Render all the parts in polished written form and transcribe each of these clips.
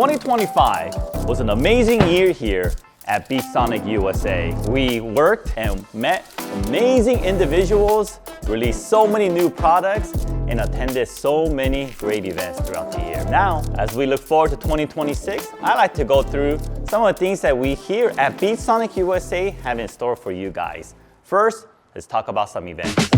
2025 was an amazing year here at ViewSonic USA. We worked and met amazing individuals, released so many new products, and attended so many great events throughout the year. Now, as we look forward to 2026, I like to go through some of the things that we here at ViewSonic USA have in store for you guys. First, let's talk about some events.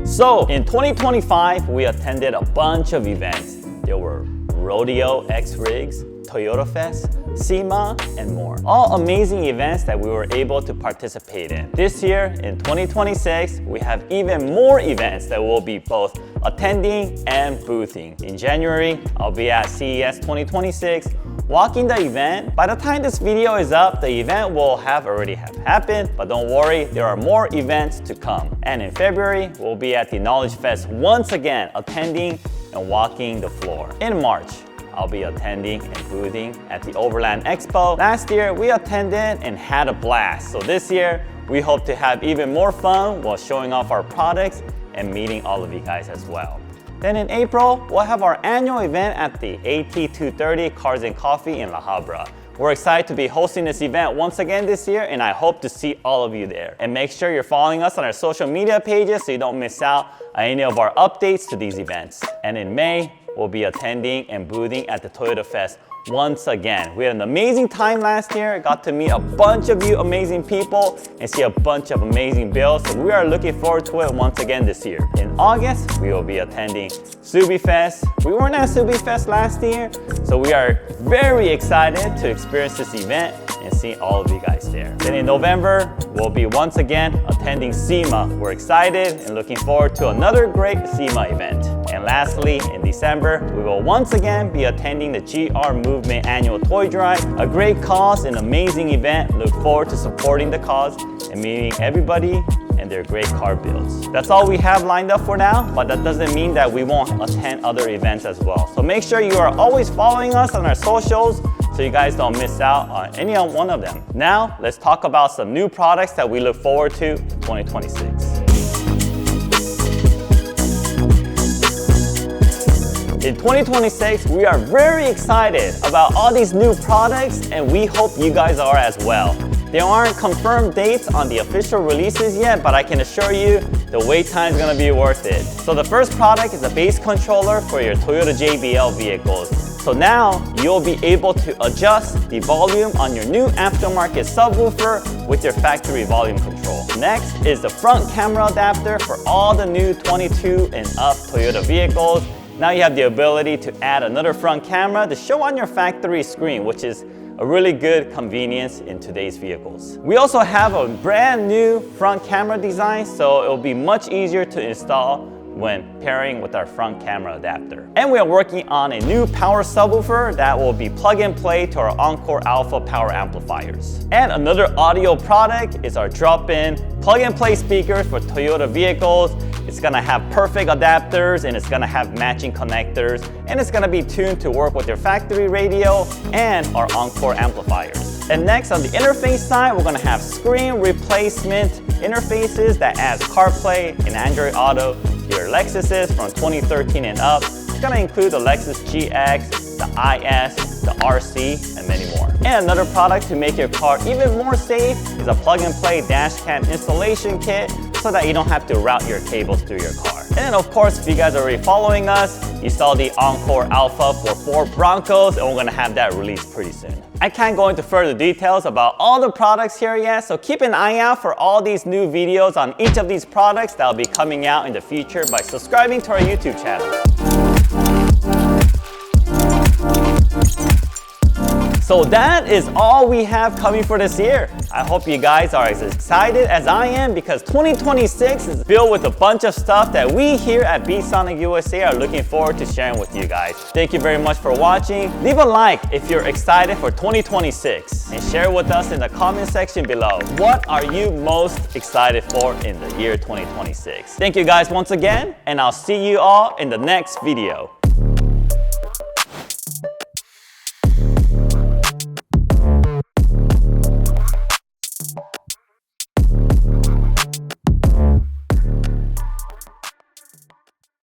So, in 2025, we attended a bunch of events. There were Rodeo X Rigs, Toyota Fest, SEMA, and more. All amazing events that we were able to participate in. This year, in 2026, we have even more events that we'll be both attending and boothing. In January, I'll be at CES 2026, walking the event. By the time this video is up, the event will already have happened, but don't worry, there are more events to come. And in February, we'll be at the Knowledge Fest once again, attending and walking the floor. In March, I'll be attending and boothing at the Overland Expo. Last year, we attended and had a blast. So this year, we hope to have even more fun while showing off our products and meeting all of you guys as well. Then in April, we'll have our annual event at the AT230 Cars and Coffee in La Habra. We're excited to be hosting this event once again this year, and I hope to see all of you there. And make sure you're following us on our social media pages so you don't miss out on any of our updates to these events. And in May, we'll be attending and boothing at the Toyota Fest once again. We had an amazing time last year, got to meet a bunch of you amazing people and see a bunch of amazing builds, so we are looking forward to it once again this year. In August, we will be attending Subi Fest. We weren't at Subi Fest last year, so we are very excited to experience this event and see all of you guys there. Then in November, we'll be once again attending SEMA. We're excited and looking forward to another great SEMA event. And lastly, in December, we will once again be attending the GR Movement Annual Toy Drive, a great cause and amazing event. Look forward to supporting the cause and meeting everybody and their great car builds. That's all we have lined up for now, but that doesn't mean that we won't attend other events as well. So make sure you are always following us on our socials so you guys don't miss out on any one of them. Now, let's talk about some new products that we look forward to in 2026. In 2026, we are very excited about all these new products, and we hope you guys are as well. There aren't confirmed dates on the official releases yet, but I can assure you the wait time is going to be worth it. So the first product is a bass controller for your Toyota JBL vehicles. So now you'll be able to adjust the volume on your new aftermarket subwoofer with your factory volume control. Next is the front camera adapter for all the new 22 and up Toyota vehicles. Now you have the ability to add another front camera to show on your factory screen, which is a really good convenience in today's vehicles. We also have a brand new front camera design, so it'll be much easier to install when pairing with our front camera adapter. And we are working on a new power subwoofer that will be plug and play to our Encore Alpha power amplifiers. And another audio product is our drop-in plug and play speakers for Toyota vehicles. It's gonna have perfect adapters and it's gonna have matching connectors, and it's gonna be tuned to work with your factory radio and our Encore amplifiers. And next, on the interface side, we're gonna have screen replacement interfaces that adds CarPlay and Android Auto to your Lexuses from 2013 and up. It's gonna include the Lexus GX, the IS, the RC, and many more. And another product to make your car even more safe is a plug-and-play dash cam installation kit so that you don't have to route your cables through your car. And then of course, if you guys are already following us, you saw the Encore Alpha for Ford Broncos, and we're gonna have that released pretty soon. I can't go into further details about all the products here yet, so keep an eye out for all these new videos on each of these products that will be coming out in the future by subscribing to our YouTube channel. So that is all we have coming for this year. I hope you guys are as excited as I am, because 2026 is filled with a bunch of stuff that we here at ViewSonic USA are looking forward to sharing with you guys. Thank you very much for watching. Leave a like if you're excited for 2026 and share with us in the comment section below. What are you most excited for in the year 2026? Thank you guys once again, and I'll see you all in the next video.